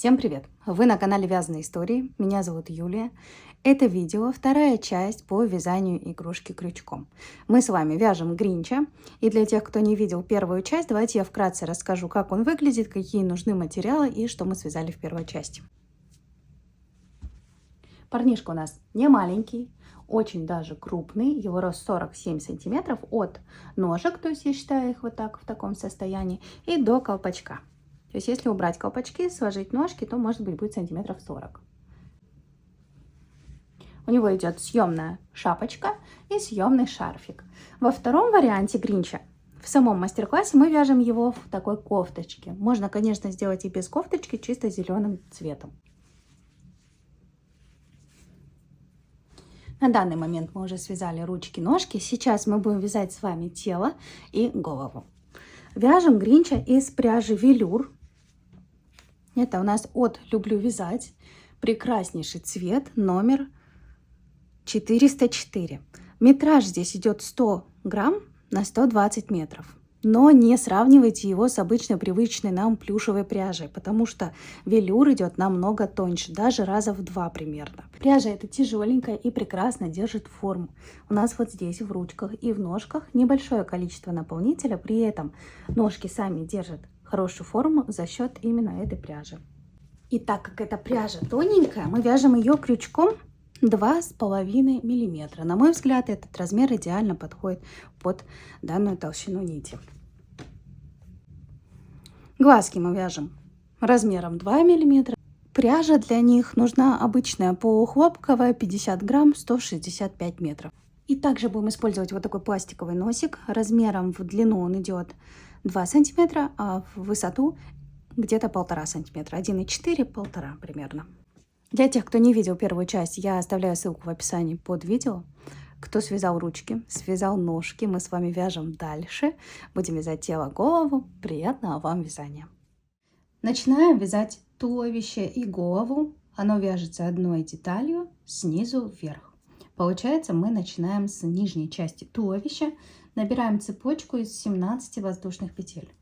Всем привет! Вы на канале Вязаные истории. Меня зовут Юлия. Это видео вторая часть по вязанию игрушки крючком. Мы с вами вяжем Гринча. И для тех, кто не видел первую часть, давайте я вкратце расскажу, как он выглядит, какие нужны материалы и что мы связали в первой части. Парнишка у нас не маленький, очень даже крупный. Его рост 47 сантиметров от ножек, то есть я считаю их вот так в таком состоянии, и до колпачка. То есть если убрать колпачки, сложить ножки, то может быть будет сантиметров 40. У него идет съемная шапочка и съемный шарфик. Во втором варианте Гринча в самом мастер-классе мы вяжем его в такой кофточке. Можно, конечно, сделать и без кофточки, чисто зеленым цветом. На данный момент мы уже связали ручки-ножки. Сейчас мы будем вязать с вами тело и голову. Вяжем Гринча из пряжи велюр. Это у нас от «Люблю вязать». Прекраснейший цвет, номер 404. Метраж здесь идет 100 грамм на 120 метров. Но не сравнивайте его с обычной привычной нам плюшевой пряжей, потому что велюр идет намного тоньше, даже раза в 2 примерно. Пряжа эта тяжеленькая и прекрасно держит форму. У нас вот здесь в ручках и в ножках небольшое количество наполнителя, при этом ножки сами держат хорошую форму за счет именно этой пряжи. И так как эта пряжа тоненькая, мы вяжем ее крючком 2,5 миллиметра. На мой взгляд, этот размер идеально подходит под данную толщину нити. Глазки мы вяжем размером 2 миллиметра. Пряжа для них нужна обычная полухлопковая, 50 грамм, 165 метров. И также будем использовать вот такой пластиковый носик. Размером в длину он идет 2 сантиметра, а в высоту где-то 1,5 сантиметра. 1,4, 1,5 примерно. Для тех, кто не видел первую часть, я оставляю ссылку в описании под видео. Кто связал ручки, связал ножки, мы с вами вяжем дальше. Будем вязать тело, голову. Приятного вам вязания. Начинаем вязать туловище и голову. Оно вяжется одной деталью снизу вверх. Получается, мы начинаем с нижней части туловища. Набираем цепочку из 17 воздушных петель.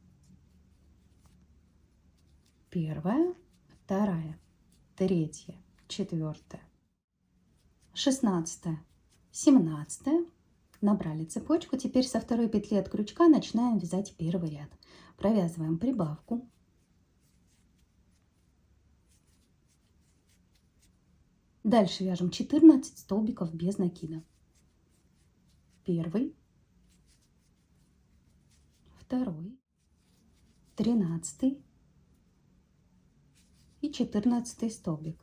Первая, вторая, третья, четвертая, 16, 17. Набрали цепочку. Теперь со второй петли от крючка начинаем вязать первый ряд. Провязываем прибавку. Дальше вяжем 14 столбиков без накида. Первый, второй, 13 и 14 столбик.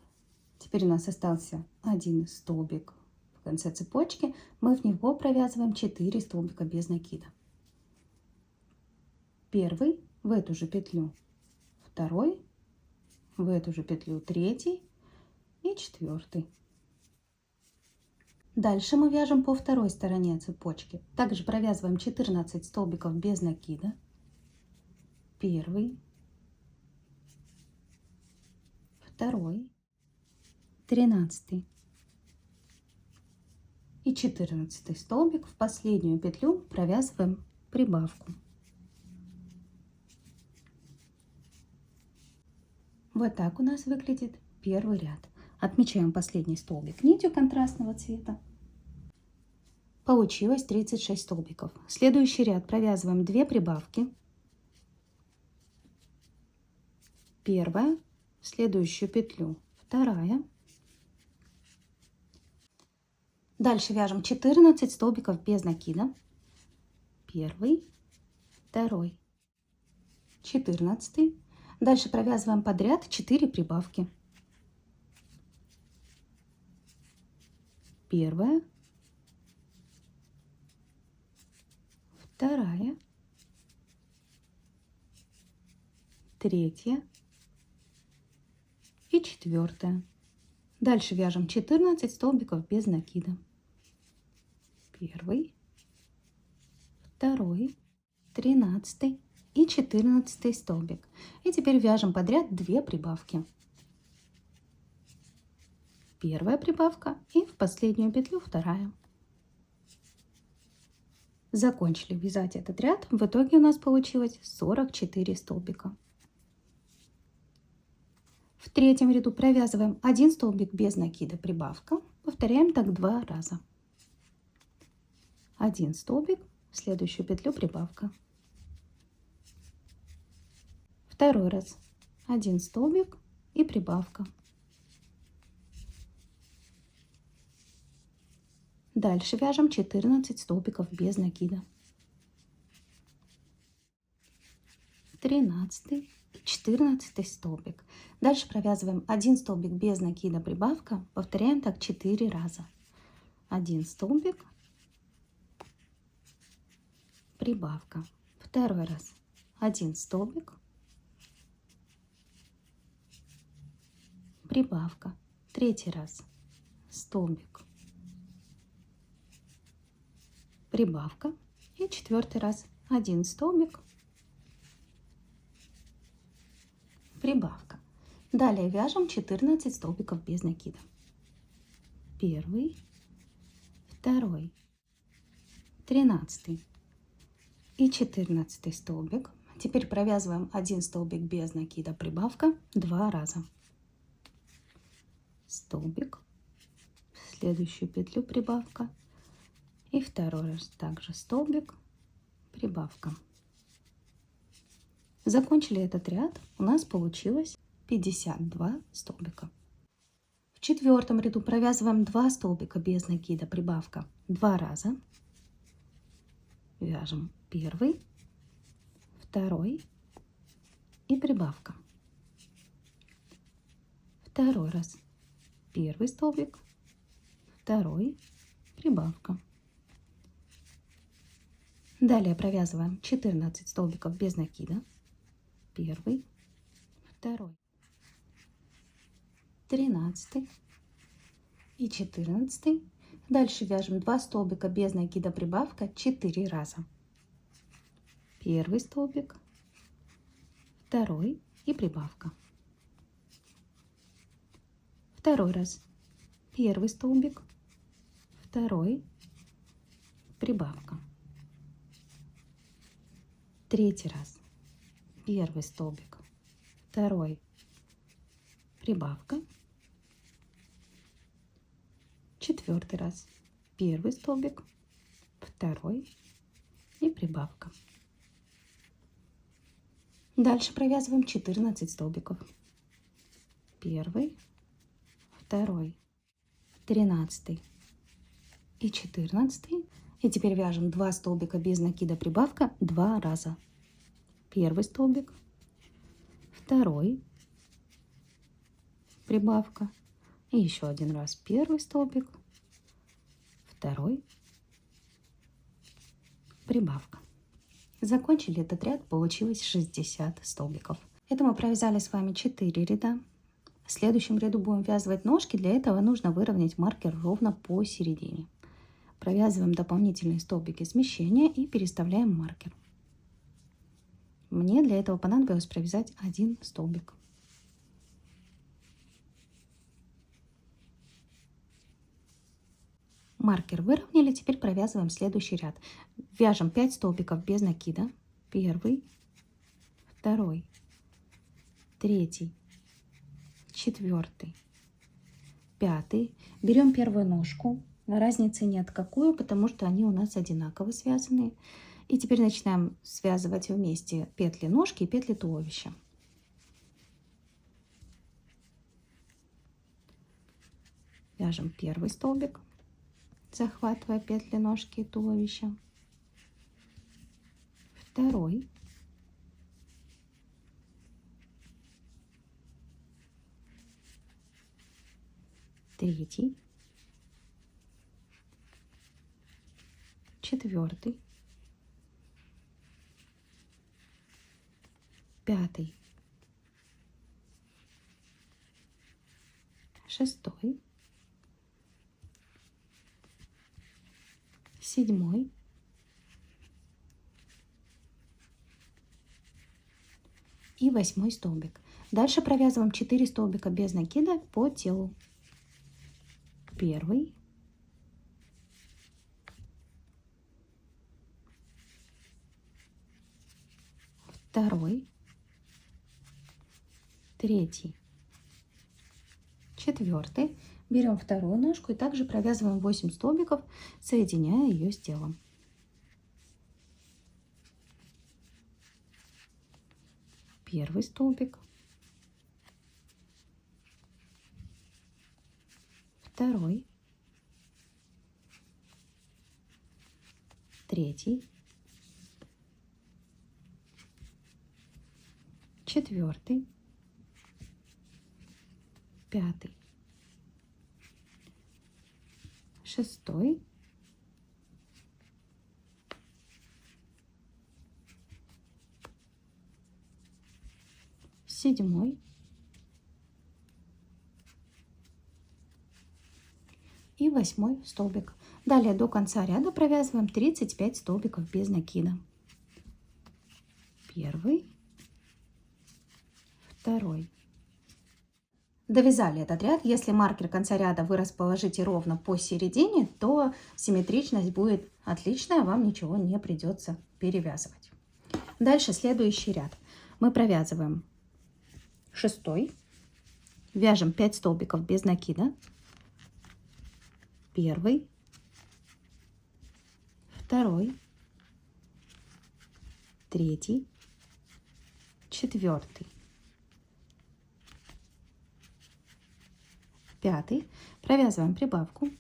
Теперь у нас остался один столбик в конце цепочки. Мы в него провязываем 4 столбика без накида. Первый в эту же петлю, второй в эту же петлю, третий и четвертый. Дальше мы вяжем по второй стороне цепочки. Также провязываем 14 столбиков без накида. Первый, второй, 13 и 14 столбик. В последнюю петлю провязываем прибавку. Вот так у нас выглядит первый ряд. Отмечаем последний столбик нитью контрастного цвета. Получилось 36 столбиков. Следующий ряд провязываем 2 прибавки. Первая, в следующую петлю вторая. Дальше вяжем 14 столбиков без накида. Первый, второй, 14. Дальше провязываем подряд 4 прибавки. Первая, вторая, третья и четвертая. Дальше вяжем 14 столбиков без накида. Первый, второй, 13 и 14 столбик. И теперь вяжем подряд 2 прибавки. Первая прибавка и в последнюю петлю вторая. Закончили вязать этот ряд. В итоге у нас получилось 44 столбика. В третьем ряду провязываем 1 столбик без накида, прибавка. Повторяем так 2 раза. 1 столбик, в следующую петлю прибавка. Второй раз 1 столбик и прибавка. Дальше вяжем 14 столбиков без накида. 13 и 14 столбик. Дальше провязываем 1 столбик без накида, прибавка. Повторяем так 4 раза. 1 столбик, прибавка. Второй раз 1 столбик, прибавка. Третий раз столбик, прибавка. И четвертый раз 1 столбик, прибавка. Далее вяжем 14 столбиков без накида. Первый, второй, 13 и 14 столбик. Теперь провязываем 1 столбик без накида, прибавка 2 раза. Столбик, в следующую петлю прибавка. И второй раз также столбик, прибавка. Закончили этот ряд. У нас получилось 52 столбика. В четвертом ряду провязываем 2 столбика без накида, прибавка 2 раза. Вяжем первый, второй и прибавка. Второй раз первый столбик, второй, прибавка. Далее провязываем 14 столбиков без накида. Первый, второй, 13 и 14. Дальше вяжем 2 столбика без накида, прибавка 4 раза. Первый столбик, второй и прибавка. Второй раз первый столбик, второй, прибавка. Третий раз первый столбик, второй, прибавка. Четвертый раз первый столбик, второй и прибавка. Дальше провязываем 14 столбиков. Первый, второй, 13 и 14. И теперь вяжем 2 столбика без накида, прибавка 2 раза. Первый столбик, второй, прибавка. И еще один раз первый столбик, второй, прибавка. Закончили этот ряд, получилось 60 столбиков. Это мы провязали с вами 4 ряда. В следующем ряду будем вязывать ножки. Для этого нужно выровнять маркер ровно посередине. Провязываем дополнительные столбики смещения и переставляем маркер. Мне для этого понадобилось провязать 1 столбик. Маркер выровняли, теперь провязываем следующий ряд. Вяжем 5 столбиков без накида. Первый, второй, третий, четвертый, пятый. Берем первую ножку. Разницы нет какую, потому что они у нас одинаково связаны. И теперь начинаем связывать вместе петли ножки и петли туловища. Вяжем первый столбик, захватывая петли ножки и туловища. Второй. Третий. Четвертый. Пятый. Шестой. Седьмой. И 8 столбик. Дальше провязываем 4 столбика без накида по телу. Первый, второй, третий, 4. Берем вторую ножку и также провязываем 8 столбиков, соединяя ее с телом. Первый столбик, второй, третий, четвертый, пятый, шестой, седьмой и 8 столбик. Далее до конца ряда провязываем 35 столбиков без накида. Первый, второй. Довязали этот ряд. Если маркер конца ряда вы расположите ровно посередине, то симметричность будет отличная, вам ничего не придется перевязывать. Дальше следующий ряд. Мы провязываем 6, вяжем 5 столбиков без накида. Первый, второй, третий, четвертый, пятый. Провязываем прибавку.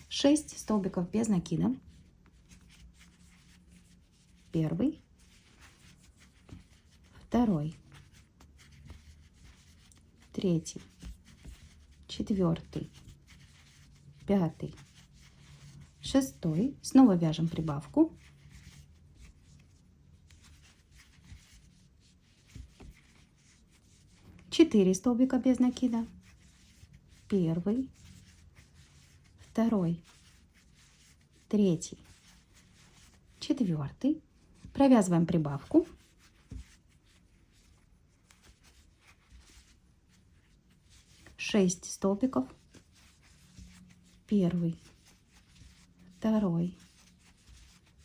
Шесть столбиков без накида. Первый, второй, третий, четвертый, пятый, шестой. Снова вяжем прибавку. Четыре столбика без накида. Первый, второй, третий, четвертый. Провязываем прибавку. Шесть столбиков. Первый, второй,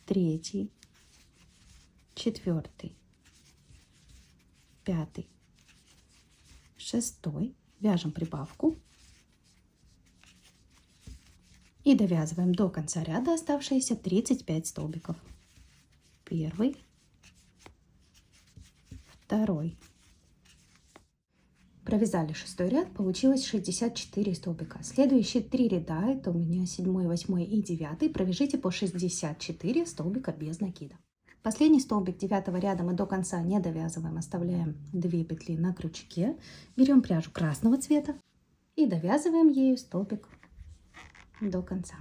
третий, четвертый, пятый, шестой. Вяжем прибавку и довязываем до конца ряда оставшиеся 35 столбиков. Первый, второй. Провязали 6 ряд, получилось 64 столбика. Следующие 3 ряда, это у меня 7, 8 и 9, провяжите по 64 столбика без накида. Последний столбик 9 ряда мы до конца не довязываем, оставляем 2 петли на крючке. Берем пряжу красного цвета и довязываем ею столбик до конца.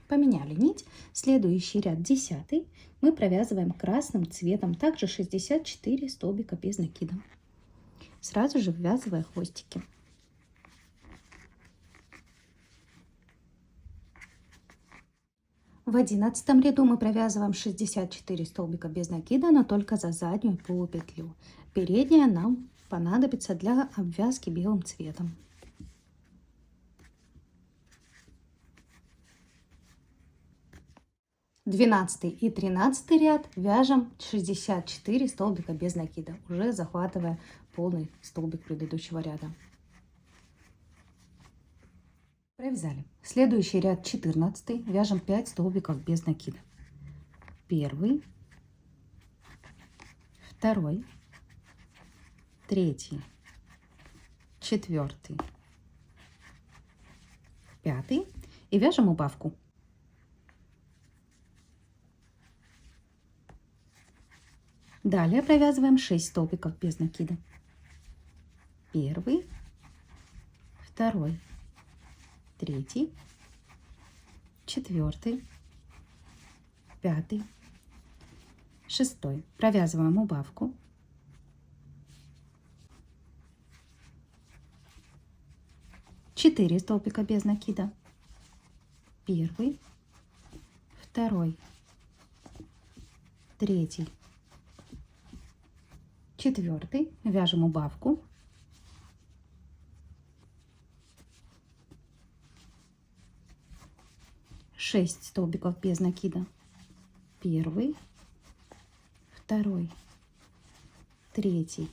Поменяли нить. Следующий ряд 10 мы провязываем красным цветом, также 64 столбика без накида. Сразу же ввязывая хвостики. В 11 ряду мы провязываем 64 столбика без накида, но только за заднюю полупетлю. Передняя нам понадобится для обвязки белым цветом. Двенадцатый и 13 ряд вяжем 64 столбика без накида, уже захватывая полный столбик предыдущего ряда. Провязали. Следующий ряд 14, вяжем 5 столбиков без накида. Первый, второй, третий, четвертый, пятый и вяжем убавку. Далее провязываем 6 столбиков без накида. Первый, второй, третий, четвертый, пятый, шестой. Провязываем убавку. Четыре столбика без накида. Первый, второй, третий, четвертый. Вяжем убавку. Шесть столбиков без накида. Первый, второй, третий,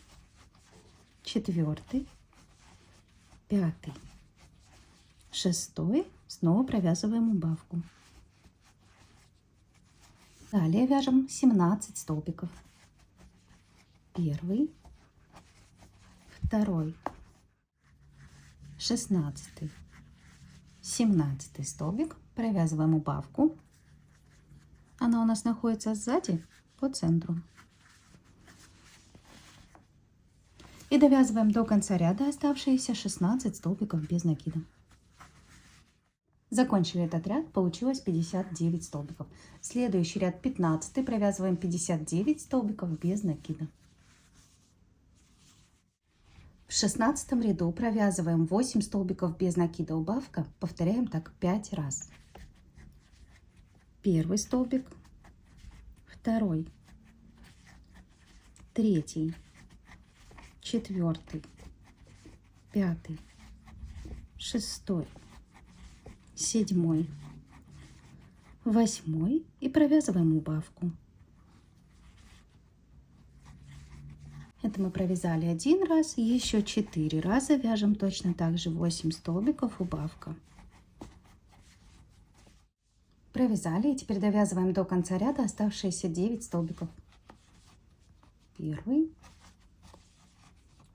четвертый, пятый, шестой. Снова провязываем убавку. Далее вяжем 17 столбиков. Первый, второй, 16, 17 столбик. Провязываем убавку. Она у нас находится сзади по центру. И довязываем до конца ряда оставшиеся 16 столбиков без накида. Закончили этот ряд, получилось 59 столбиков. Следующий ряд 15, провязываем 59 столбиков без накида. В 16 ряду провязываем 8 столбиков без накида убавка, повторяем так 5 раз. Первый столбик, второй, третий, четвертый, пятый, шестой, седьмой, восьмой и провязываем убавку. Это мы провязали один раз, еще 4 раза вяжем точно так же 8 столбиков убавка. Провязали и теперь довязываем до конца ряда оставшиеся 9 столбиков. Первый,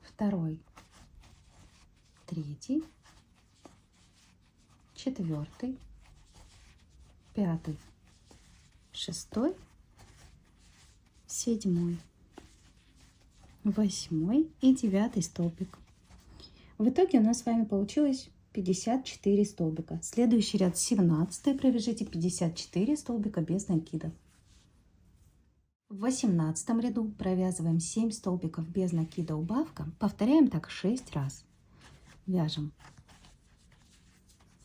второй, третий, четвертый, пятый, шестой, седьмой, восьмой и 9 столбик. В итоге у нас с вами получилось 54 столбика. Следующий ряд 17, провяжите 54 столбика без накида. В 18 ряду провязываем 7 столбиков без накида убавка. Повторяем так 6 раз. Вяжем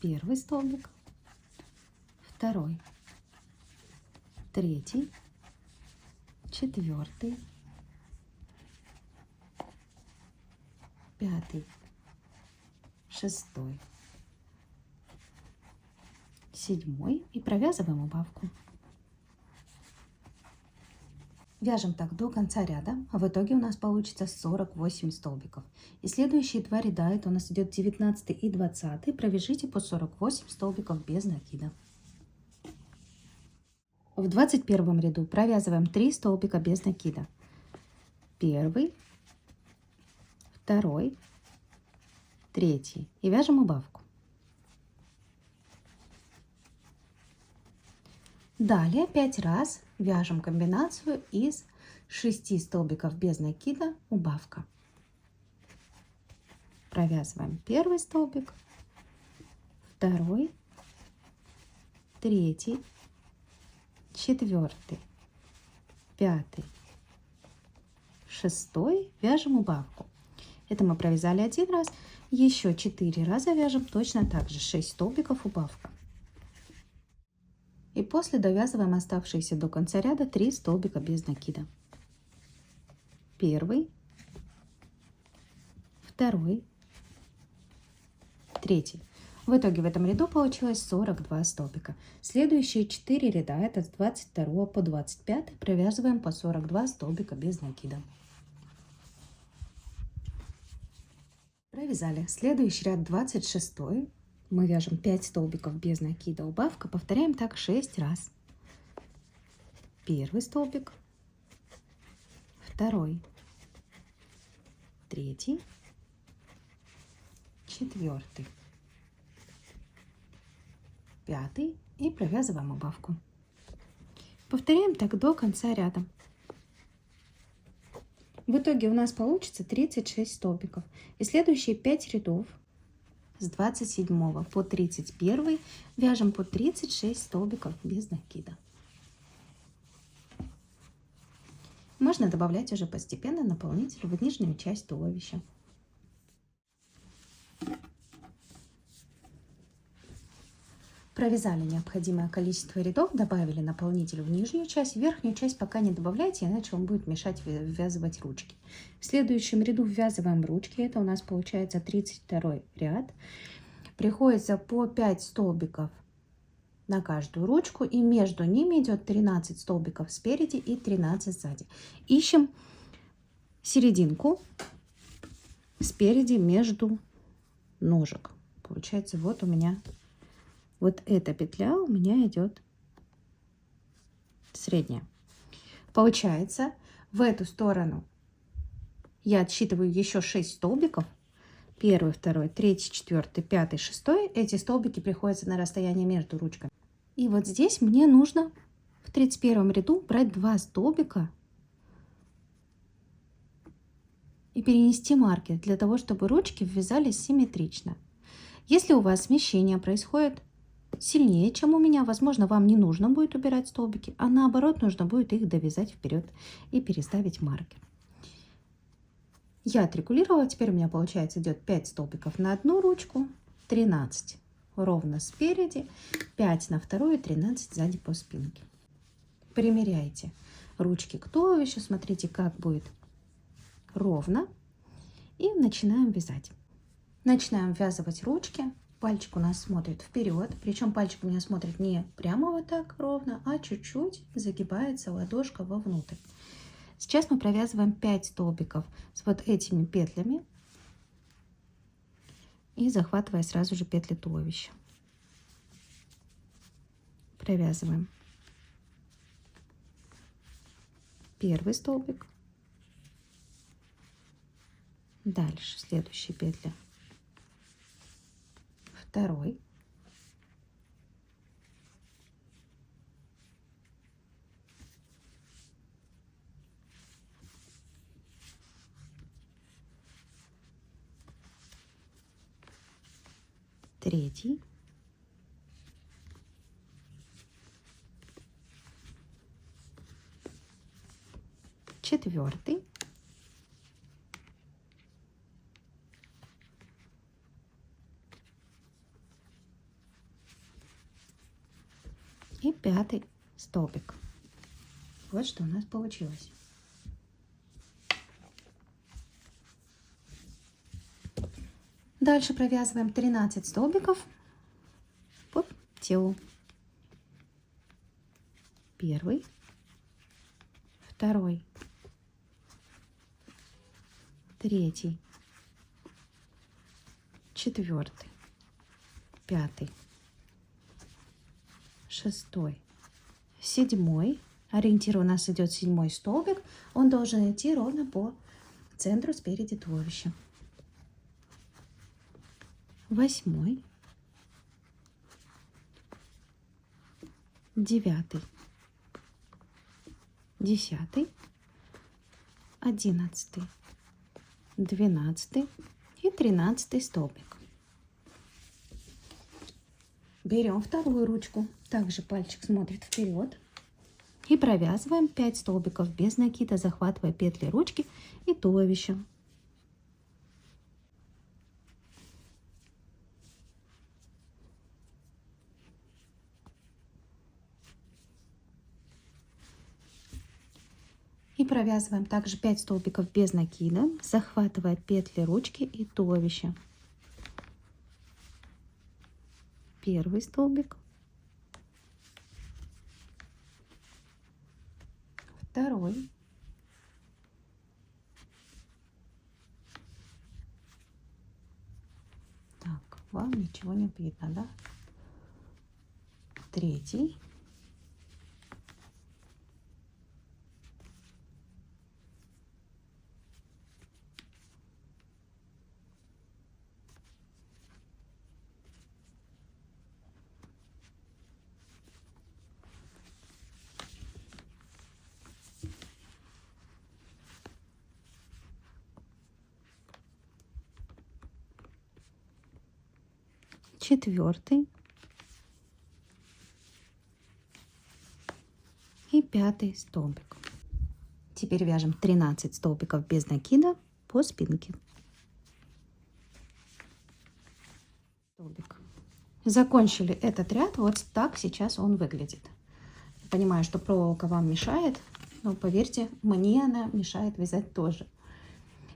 первый столбик, второй, третий, четвертый, пятый, шестой, седьмой и провязываем убавку. Вяжем так до конца ряда, а в итоге у нас получится 48 столбиков. И следующие два ряда, это у нас идет 19 и 20, провяжите по 48 столбиков без накида. В 21 ряду провязываем 3 столбика без накида. Первый, второй, третий и вяжем убавку. Далее 5 раз вяжем комбинацию из 6 столбиков без накида убавка. Провязываем первый столбик, второй, третий, четвертый, пятый, шестой, вяжем убавку. Это мы провязали один раз, еще 4 раза вяжем точно так же 6 столбиков убавка. И после довязываем оставшиеся до конца ряда 3 столбика без накида. Первый, второй, третий. В итоге в этом ряду получилось 42 столбика. Следующие 4 ряда, это с 22 по 25, провязываем по 42 столбика без накида. Провязали. Следующий ряд 26. Мы вяжем 5 столбиков без накида убавка. Повторяем так 6 раз. Первый столбик, второй, третий, четвертый, пятый и провязываем убавку. Повторяем так до конца ряда. В итоге у нас получится 36 столбиков. И следующие 5 рядов с 27 по 31 вяжем по 36 столбиков без накида. Можно добавлять уже постепенно наполнитель в нижнюю часть туловища. Провязали необходимое количество рядов, добавили наполнитель в нижнюю часть, в верхнюю часть пока не добавляйте, иначе он будет мешать ввязывать ручки. В следующем ряду ввязываем ручки, это у нас получается 32 ряд. Приходится по 5 столбиков на каждую ручку, и между ними идет 13 столбиков спереди и 13 сзади. Ищем серединку спереди между ножек. Получается, вот у меня вот эта петля у меня идет средняя. Получается, в эту сторону я отсчитываю еще 6 столбиков. 1, 2, 3, 4, 5, 6. Эти столбики приходятся на расстояние между ручками. И вот здесь мне нужно в 31 ряду брать 2 столбика и перенести маркер для того, чтобы ручки ввязались симметрично. Если у вас смещение происходит сильнее, чем у меня, возможно, вам не нужно будет убирать столбики, а наоборот, нужно будет их довязать вперед и переставить маркер. Я отрегулировала, теперь у меня получается идет 5 столбиков на одну ручку, 13 ровно спереди, 5 на вторую, 13 сзади по спинке. Примеряйте ручки к туловищу, смотрите, как будет ровно, и начинаем вязать. Начинаем ввязывать ручки. Пальчик у нас смотрит вперед, причем пальчик у меня смотрит не прямо вот так ровно, а чуть-чуть загибается ладошка вовнутрь. Сейчас мы провязываем 5 столбиков с вот этими петлями и захватывая сразу же петли туловища. Провязываем первый столбик, дальше следующие петли, второй, третий, четвертый, и пятый столбик. Вот что у нас получилось. Дальше провязываем 13 столбиков по телу. Первый, второй, третий, четвертый, пятый, шестой, седьмой. Ориентир у нас идет 7 столбик. Он должен идти ровно по центру спереди туловища. 8, 9, 10, 11, 12 и 13 столбик. Берем вторую ручку, также пальчик смотрит вперед, и провязываем 5 столбиков без накида, захватывая петли ручки и туловища. И провязываем также 5 столбиков без накида, захватывая петли ручки и туловища. Первый столбик, второй, так, вам ничего не видно, да? Третий, четвертый и пятый столбик. Теперь вяжем 13 столбиков без накида по спинке. Столбик. Закончили этот ряд. Вот так сейчас он выглядит. Понимаю, что проволока вам мешает, но поверьте, мне она мешает вязать тоже.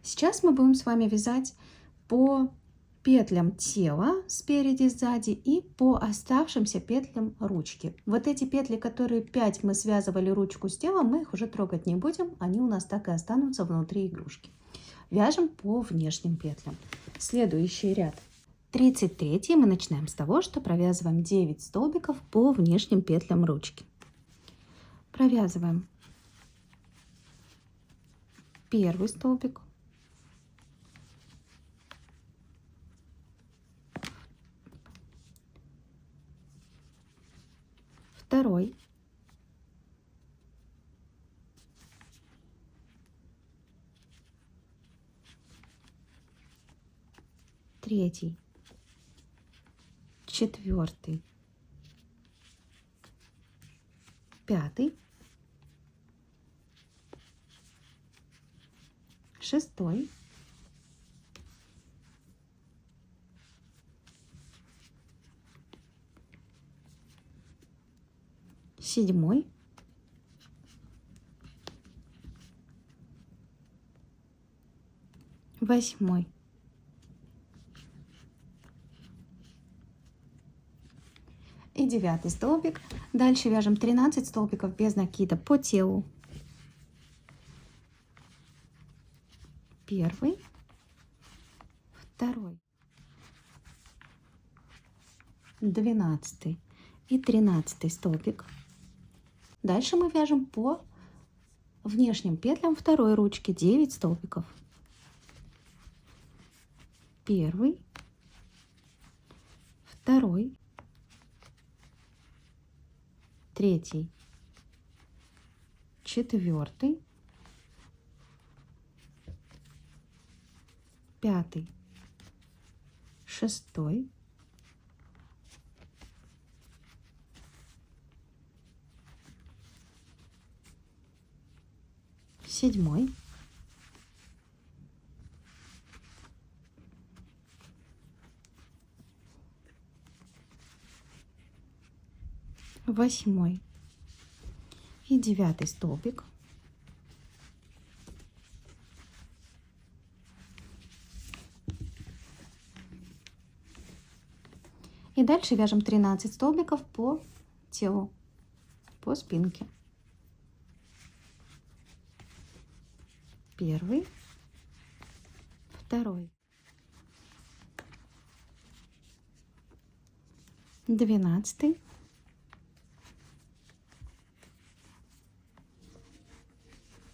Сейчас мы будем с вами вязать по петлям тела спереди и сзади и по оставшимся петлям ручки. Вот эти петли, которые 5 мы связывали ручку с телом, мы их уже трогать не будем, они у нас так и останутся внутри игрушки. Вяжем по внешним петлям. Следующий ряд 33 мы начинаем с того, что провязываем 9 столбиков по внешним петлям ручки. Провязываем первый столбик, второй, третий, четвертый, пятый, шестой, седьмой, восьмой, и 9 столбик. Дальше вяжем 13 столбиков без накида по телу. Первый, второй, 12 и 13 столбик. Дальше мы вяжем по внешним петлям второй ручки 9 столбиков. Первый, второй, третий, четвертый, пятый, шестой, седьмой, восьмой и 9 столбик. И дальше вяжем 13 столбиков по телу, по спинке. Первый, второй, 12,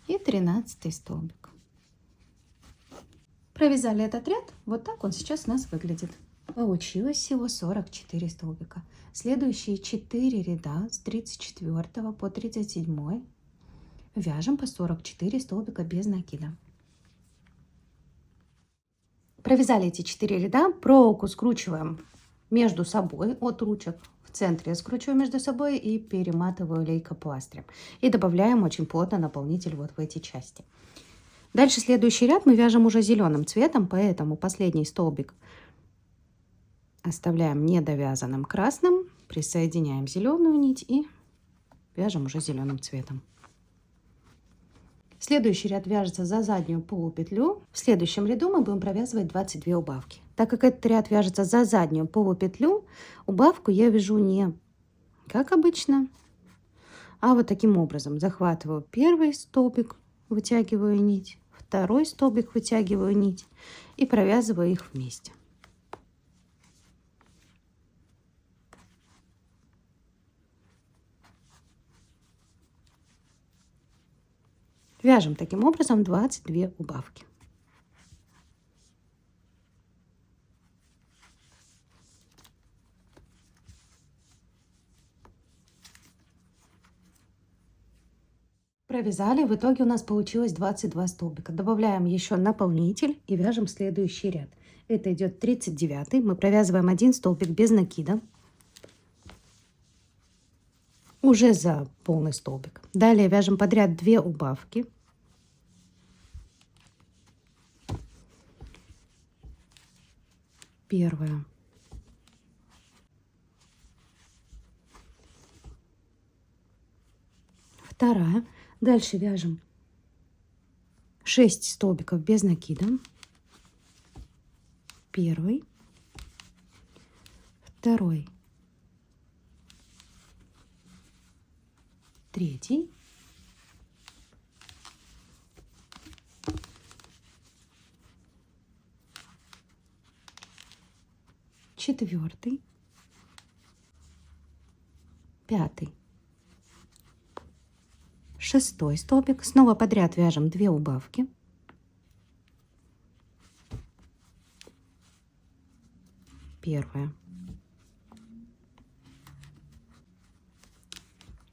и 13 столбик. Провязали этот ряд, вот так он сейчас у нас выглядит. Получилось всего 44 столбика. Следующие 4 ряда с 34 по 37 вяжем по 44 столбика без накида. Провязали эти 4 ряда, проволоку скручиваем между собой от ручек. В центре скручиваю между собой и перематываю лейкопластырем. И добавляем очень плотно наполнитель вот в эти части. Дальше следующий ряд мы вяжем уже зеленым цветом, поэтому последний столбик оставляем недовязанным красным, присоединяем зеленую нить и вяжем уже зеленым цветом. Следующий ряд вяжется за заднюю полупетлю. В следующем ряду мы будем провязывать 22 убавки. Так как этот ряд вяжется за заднюю полупетлю, убавку я вяжу не как обычно, а вот таким образом. Захватываю первый столбик, вытягиваю нить, второй столбик, вытягиваю нить и провязываю их вместе. Вяжем таким образом 22 убавки. Провязали, в итоге у нас получилось 22 столбика. Добавляем еще наполнитель и вяжем следующий ряд. Это идет 39. Мы провязываем 1 столбик без накида. Уже за полный столбик. Далее вяжем подряд 2 убавки. Первая. Вторая. Дальше вяжем 6 столбиков без накида. Первый. второй, третий, четвертый, пятый, шестой столбик. Снова подряд вяжем 2 убавки. Первая,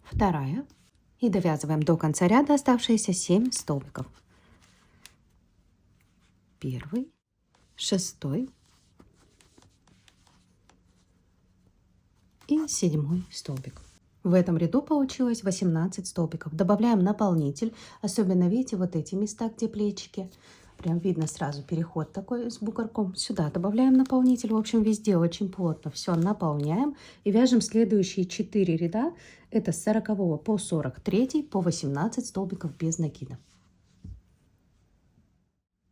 вторая. И довязываем до конца ряда оставшиеся 7 столбиков. Первый, шестой и 7 столбик. В этом ряду получилось 18 столбиков. Добавляем наполнитель, особенно видите вот эти места, где плечики. Прям видно сразу переход такой с бугорком. Сюда добавляем наполнитель. В общем, везде очень плотно все наполняем. И вяжем следующие 4 ряда. Это с 40 по 43 по 18 столбиков без накида.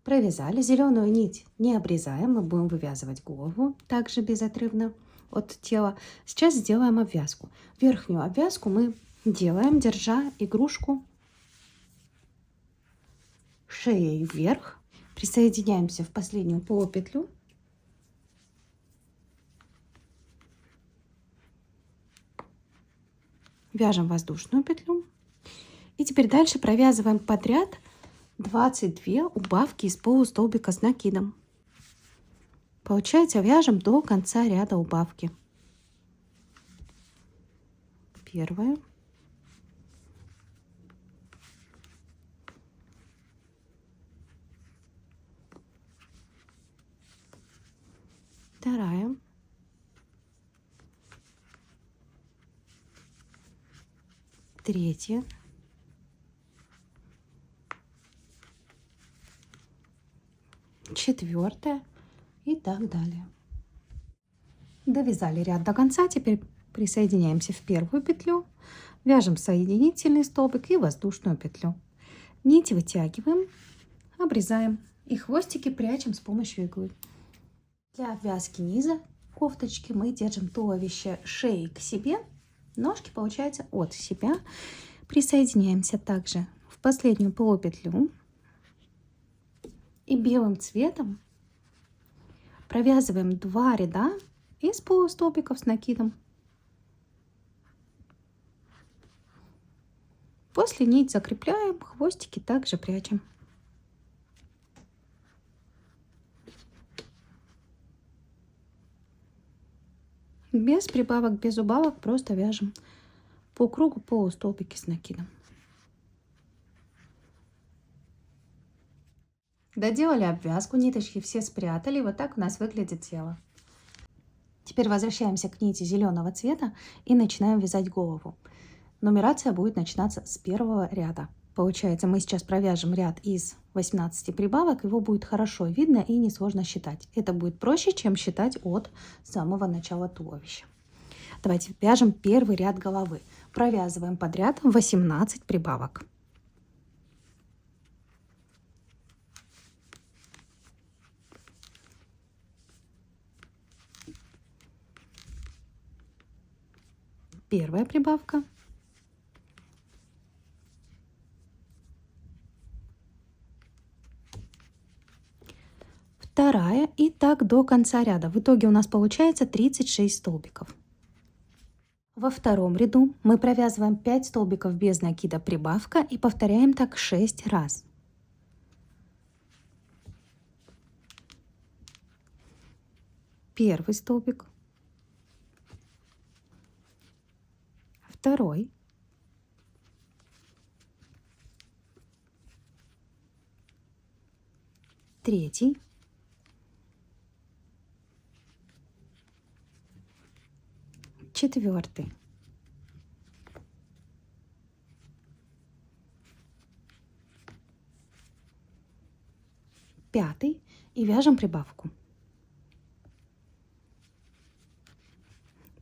Провязали. Зеленую нить не обрезаем. Мы будем вывязывать голову также безотрывно от тела. Сейчас сделаем обвязку. Верхнюю обвязку мы делаем, держа игрушку шеей вверх. Присоединяемся в последнюю полупетлю. Вяжем воздушную петлю. И теперь дальше провязываем подряд 22 убавки из полустолбика с накидом. Получается, вяжем до конца ряда убавки. Первая. Вторая. Третья. Четвертая. И так далее. Довязали ряд до конца. Теперь присоединяемся в первую петлю. Вяжем соединительный столбик и воздушную петлю. Нить вытягиваем, обрезаем и хвостики прячем с помощью иглы. Для обвязки низа кофточки мы держим туловище шеей к себе, ножки, получается, от себя. Присоединяемся также в последнюю полупетлю и белым цветом провязываем 2 ряда из полустолбиков с накидом. После нить закрепляем, хвостики также прячем. Без прибавок, без убавок, просто вяжем по кругу полустолбики с накидом. Доделали обвязку, ниточки все спрятали. Вот так у нас выглядит тело. Теперь возвращаемся к нити зеленого цвета и начинаем вязать голову. Нумерация будет начинаться с первого ряда. Получается, мы сейчас провяжем ряд из 18 прибавок, его будет хорошо видно и несложно считать. Это будет проще, чем считать от самого начала туловища. Давайте вяжем первый ряд головы. Провязываем подряд 18 прибавок. Первая прибавка. Вторая и так до конца ряда. В итоге у нас получается 36 столбиков. Во втором ряду мы провязываем 5 столбиков без накида прибавка и повторяем так 6 раз. Первый столбик, второй, третий, четвертый, пятый и вяжем прибавку.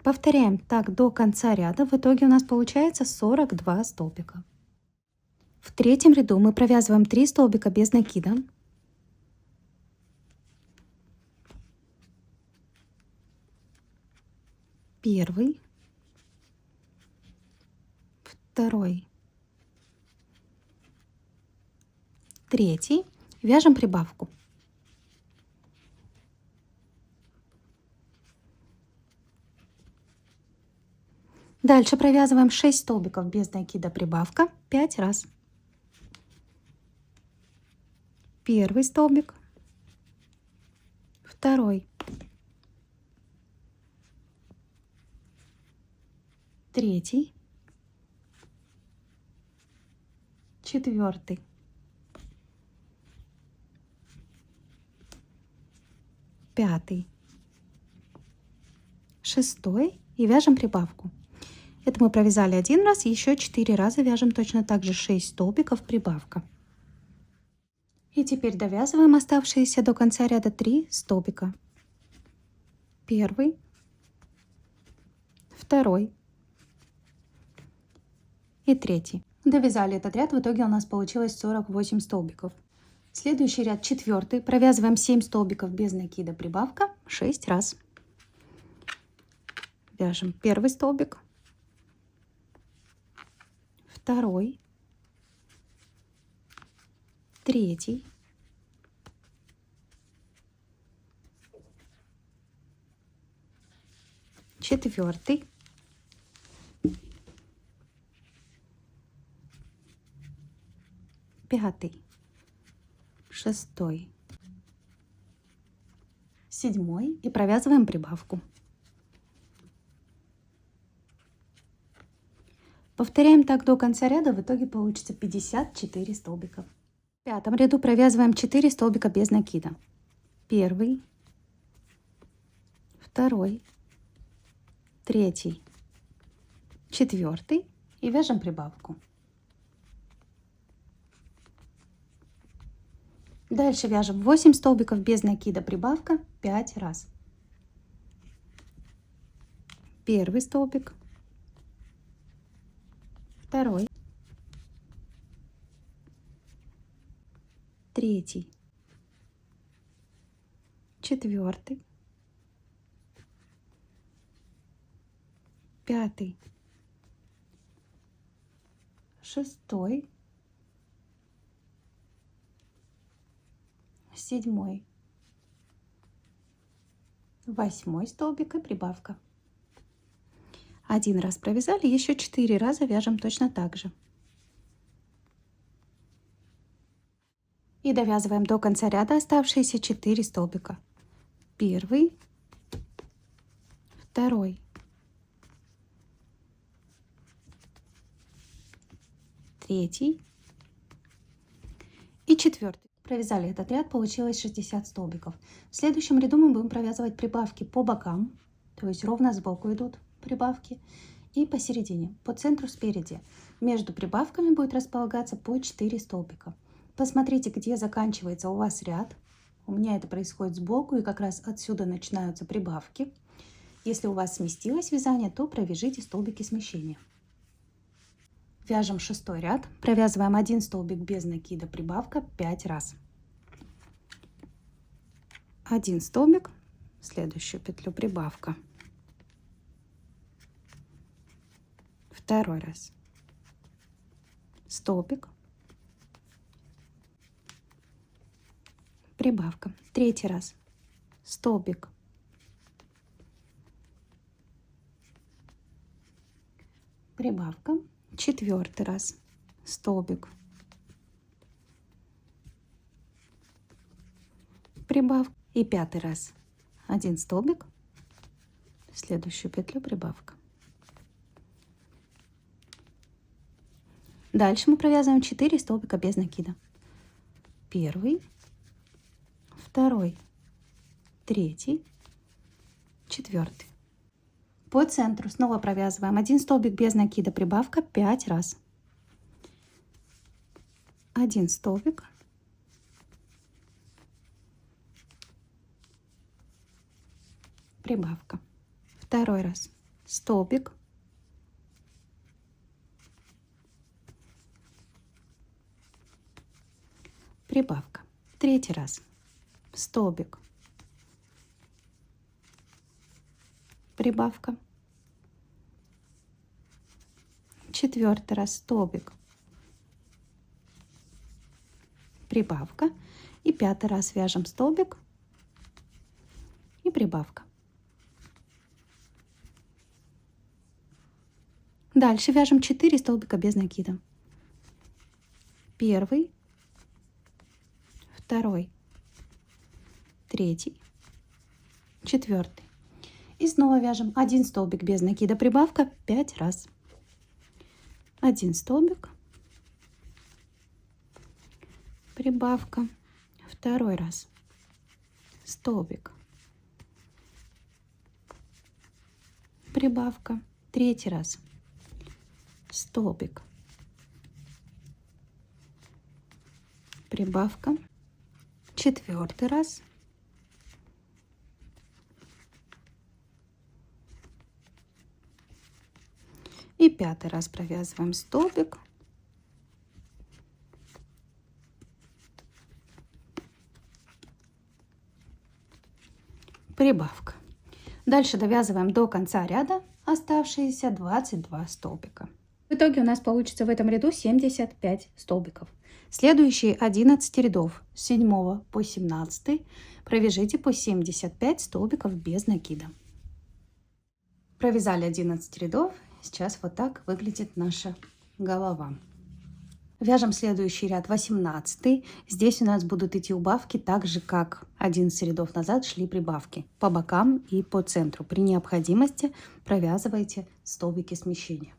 Повторяем так до конца ряда. В итоге у нас получается 42 столбика. В третьем ряду мы провязываем 3 столбика без накида. Первый, второй, третий. Вяжем прибавку. Дальше провязываем 6 столбиков без накида, прибавка 5 раз. Первый столбик, второй, третий, четвертый, пятый, шестой и вяжем прибавку. Это мы провязали один раз, еще 4 раза вяжем точно так же 6 столбиков, прибавка. И теперь довязываем оставшиеся до конца ряда 3 столбика. Первый, второй и третий. Довязали этот ряд, в итоге у нас получилось 48 столбиков. Следующий ряд, четвертый, провязываем 7 столбиков без накида, прибавка 6 раз. Вяжем первый столбик, второй, третий, четвертый, пятый, шестой, седьмой и провязываем прибавку. Повторяем так до конца ряда, в итоге получится 54 столбика. В пятом ряду провязываем 4 столбика без накида. Первый, второй, третий, четвертый и вяжем прибавку. Дальше вяжем 8 столбиков без накида, прибавка 5 раз. Первый столбик, второй, третий, четвертый, пятый, шестой, седьмой, восьмой столбик и прибавка. Один раз провязали, еще 4 раза вяжем точно так же. И довязываем до конца ряда оставшиеся 4 столбика. Первый, второй, третий и четвертый. Провязали этот ряд, получилось 60 столбиков. В следующем ряду мы будем провязывать прибавки по бокам, то есть ровно сбоку идут прибавки, и посередине, по центру спереди. Между прибавками будет располагаться по 4 столбика. Посмотрите, где заканчивается у вас ряд. У меня это происходит сбоку, и как раз отсюда начинаются прибавки. Если у вас сместилось вязание, то провяжите столбики смещения. Вяжем 6-й ряд, провязываем 1 столбик без накида, прибавка 5 раз. 1 столбик, в следующую петлю прибавка. Второй раз. Столбик. Прибавка. Третий раз. Столбик. Прибавка. Четвертый раз. Столбик. Прибавка. И 5-й раз. 1 столбик. В следующую петлю прибавка. Дальше мы провязываем 4 столбика без накида. Первый, второй, третий, четвертый. По центру снова провязываем 1 столбик без накида, прибавка 5 раз. 1 столбик, прибавка. Второй раз. Столбик, прибавка. Третий раз. Столбик, прибавка. четвертый раз столбик, прибавка, и пятый раз вяжем столбик и прибавка. Дальше вяжем 4 столбика без накида. Первый, второй, третий, четвертый. И снова вяжем 1 столбик без накида, прибавка 5 раз. 1 столбик, прибавка, второй раз, столбик, прибавка, третий раз, столбик, прибавка, четвертый раз, и пятый раз провязываем столбик, прибавка. Дальше довязываем до конца ряда оставшиеся 22 столбика. В итоге у нас получится в этом ряду 75 столбиков. Следующие 11 рядов с 7 по 17 провяжите по 75 столбиков без накида. Провязали 11 рядов. Сейчас вот так выглядит наша голова. Вяжем следующий ряд 18. Здесь у нас будут идти убавки так же, как 11 рядов назад шли прибавки по бокам и по центру. При необходимости провязывайте столбики смещения.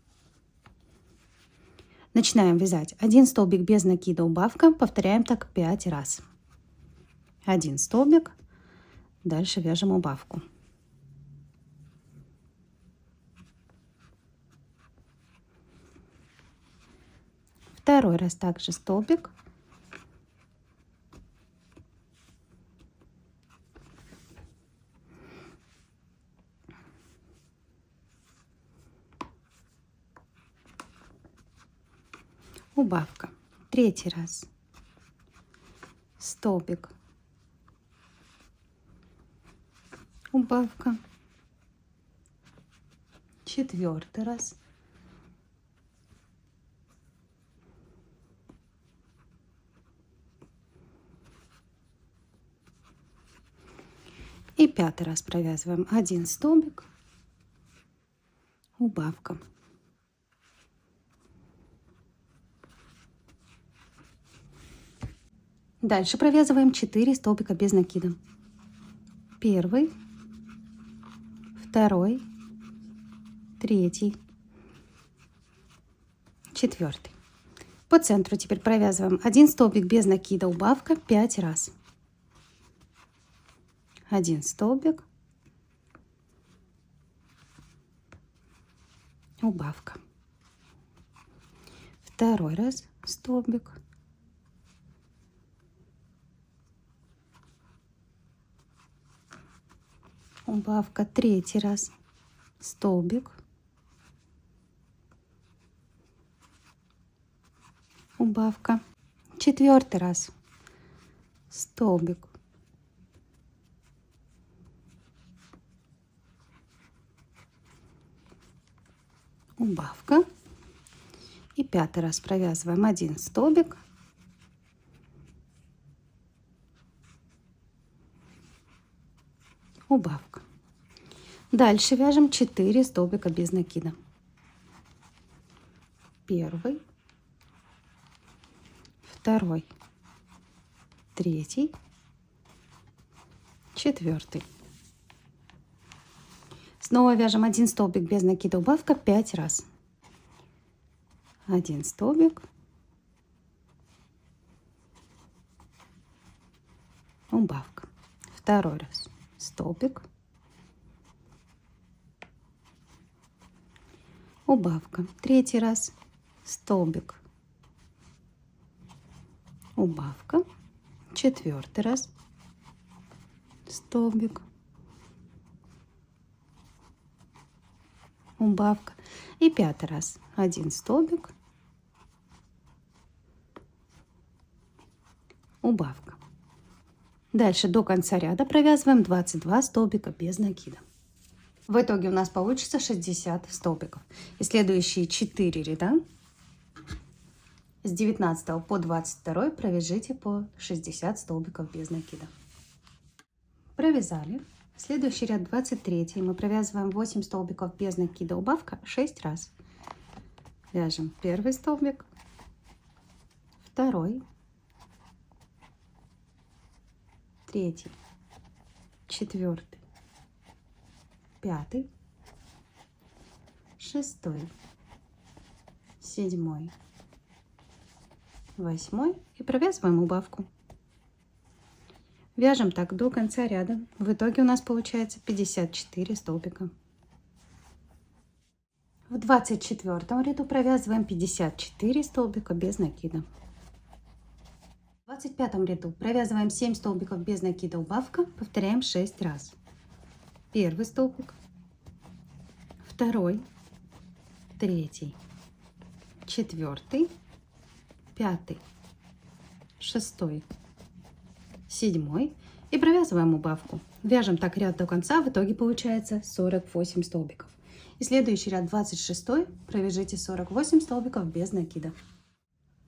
Начинаем вязать 1 столбик без накида, убавка. Повторяем так 5 раз. 1 столбик. Дальше вяжем убавку. Второй раз также столбик. Убавка. Третий раз. Столбик. Убавка. Четвертый раз. И пятый раз провязываем 1 столбик, убавка. Дальше провязываем 4 столбика без накида. Первый, второй, третий, четвертый. По центру теперь провязываем 1 столбик без накида, убавка 5 раз. 1 столбик, убавка. Второй раз столбик, убавка. Третий раз столбик, убавка. Четвертый раз столбик, убавка. И пятый раз провязываем 1 столбик, убавка. Дальше вяжем 4 столбика без накида. Первый, второй, третий, четвертый. Снова вяжем 1 столбик без накида, убавка 5 раз. 1 столбик, убавка. Второй раз столбик, убавка. Третий раз столбик, убавка. Четвертый раз столбик, убавка. И пятый раз 1 столбик, убавка. Дальше до конца ряда провязываем 22 столбика без накида. В итоге у нас получится 60 столбиков. И следующие 4 ряда с 19 по 22 провяжите по 60 столбиков без накида. Провязали. Следующий ряд 23. Мы провязываем 8 столбиков без накида, убавка 6 раз. Вяжем первый столбик, второй, третий, четвертый, пятый, шестой, седьмой, восьмой и провязываем убавку. Вяжем так до конца ряда. В итоге у нас получается 54 столбика. В 24 ряду провязываем 54 столбика без накида. В 25 ряду провязываем 7 столбиков без накида, убавка, повторяем 6 раз. Первый столбик, второй, третий, четвертый, пятый, шестой, седьмой и провязываем убавку. Вяжем так ряд до конца, в итоге получается 48 столбиков. И следующий ряд 26 провяжите 48 столбиков без накида.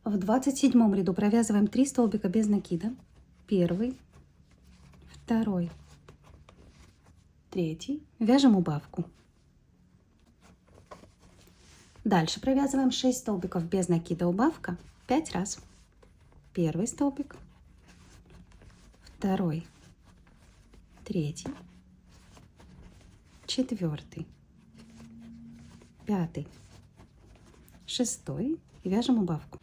В 27 ряду провязываем 3 столбика без накида. Первый, второй, третий. Вяжем убавку. Дальше провязываем 6 столбиков без накида, убавка 5 раз. Первый столбик, второй, третий, четвертый, пятый, шестой и вяжем убавку.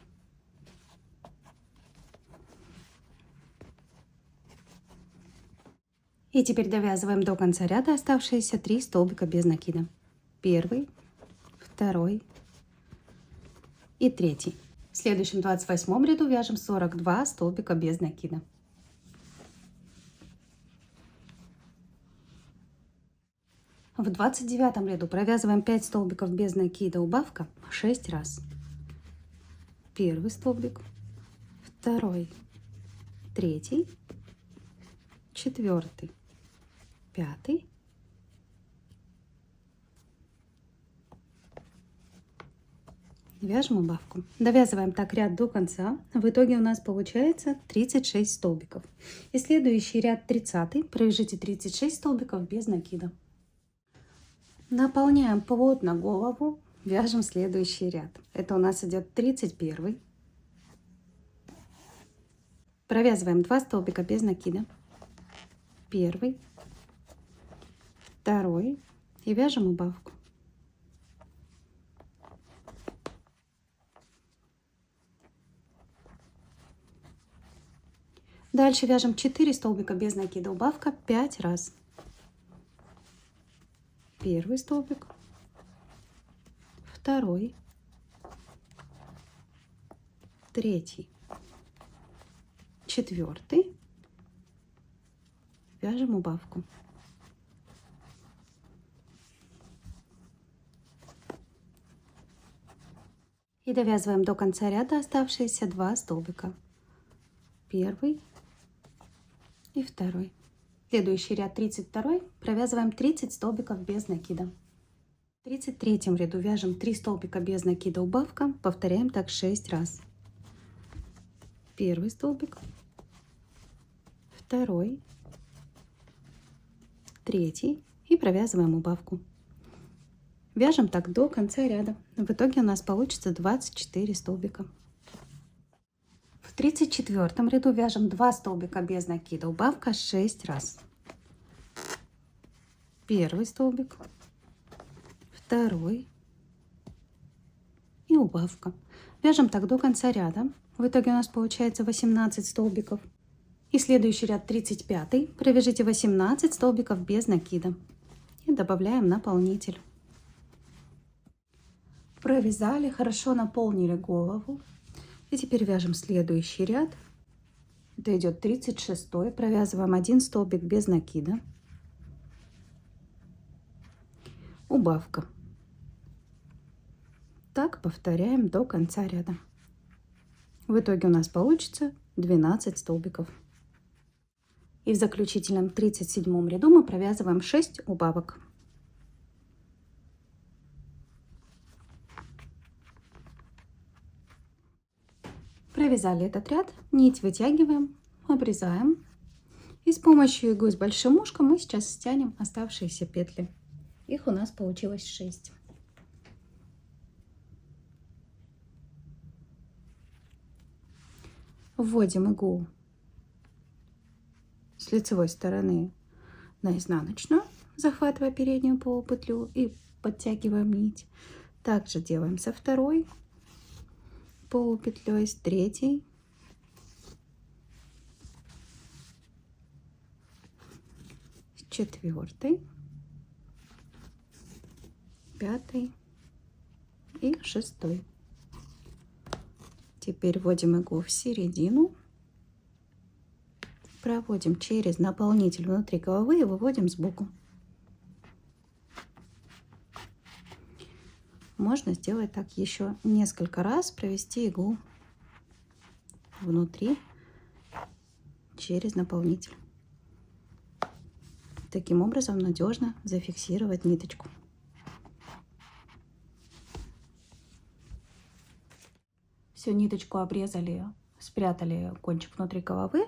И теперь довязываем до конца ряда оставшиеся 3 столбика без накида. Первый, второй и третий. В следующем 28 ряду вяжем 42 столбика без накида. В 29 ряду провязываем 5 столбиков без накида, убавка 6 раз. Первый столбик, второй, третий, четвертый, пятый, вяжем убавку. Довязываем так ряд до конца. В итоге у нас получается 36 столбиков. И следующий ряд 30 провяжите 36 столбиков без накида. Наполняем плотно голову, вяжем следующий ряд. Это у нас идет 31. Провязываем 2 столбика без накида. Первый, второй и вяжем убавку. Дальше вяжем 4 столбика без накида, убавка 5 раз. Первый столбик, второй, третий, четвертый, вяжем убавку. И довязываем до конца ряда оставшиеся 2 столбика. Первый и второй. Следующий ряд 32 провязываем 30 столбиков без накида. В 33 ряду вяжем 3 столбика без накида, убавка, повторяем так 6 раз. Первый столбик, второй, третий и провязываем убавку. Вяжем так до конца ряда. В итоге у нас получится 24 столбика. В 34 ряду вяжем 2 столбика без накида, убавка 6 раз. Первый столбик, второй и убавка. Вяжем так до конца ряда. В итоге у нас получается 18 столбиков. И следующий ряд 35 провяжите 18 столбиков без накида и добавляем наполнитель. Провязали, хорошо наполнили голову. И теперь вяжем следующий ряд. Это идет 36. Провязываем 1 столбик без накида. Убавка. Так повторяем до конца ряда. В итоге у нас получится 12 столбиков. И в заключительном 37 ряду мы провязываем 6 убавок. Провязали этот ряд, нить вытягиваем, обрезаем. И с помощью иглы с большим ушком мы сейчас стянем оставшиеся петли. Их у нас получилось 6. Вводим иглу с лицевой стороны на изнаночную, захватывая переднюю полупетлю и подтягиваем нить. Также делаем со второй полупетлей, с третьей, с четвертой, пятой и шестой. Теперь вводим иглу в середину, проводим через наполнитель внутри головы и выводим сбоку. Можно сделать так еще несколько раз, провести иглу внутри через наполнитель. Таким образом надежно зафиксировать ниточку. Всю ниточку обрезали, спрятали кончик внутри головы.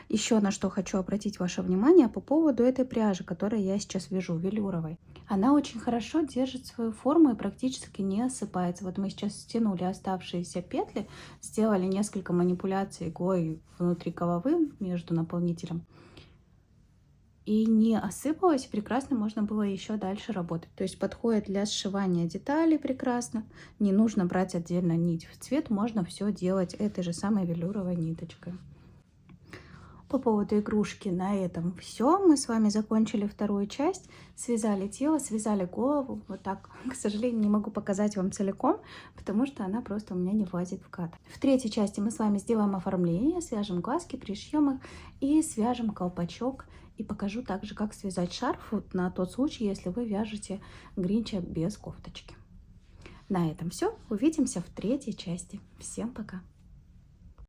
Еще на что хочу обратить ваше внимание по поводу этой пряжи, которую я сейчас вяжу, велюровой. Она очень хорошо держит свою форму и практически не осыпается. Вот мы сейчас стянули оставшиеся петли, сделали несколько манипуляций иглой внутри головы между наполнителем. И не осыпалась, прекрасно можно было еще дальше работать. То есть подходит для сшивания деталей прекрасно. Не нужно брать отдельно нить в цвет, можно все делать этой же самой велюровой ниточкой. По поводу игрушки на этом все. Мы с вами закончили вторую часть. Связали тело, связали голову. Вот так, к сожалению, не могу показать вам целиком, потому что она просто у меня не влазит в кадр. В третьей части мы с вами сделаем оформление, свяжем глазки, пришьем их и свяжем колпачок. И покажу также, как связать шарф на тот случай, если вы вяжете гринча без кофточки. На этом все. Увидимся в третьей части. Всем пока!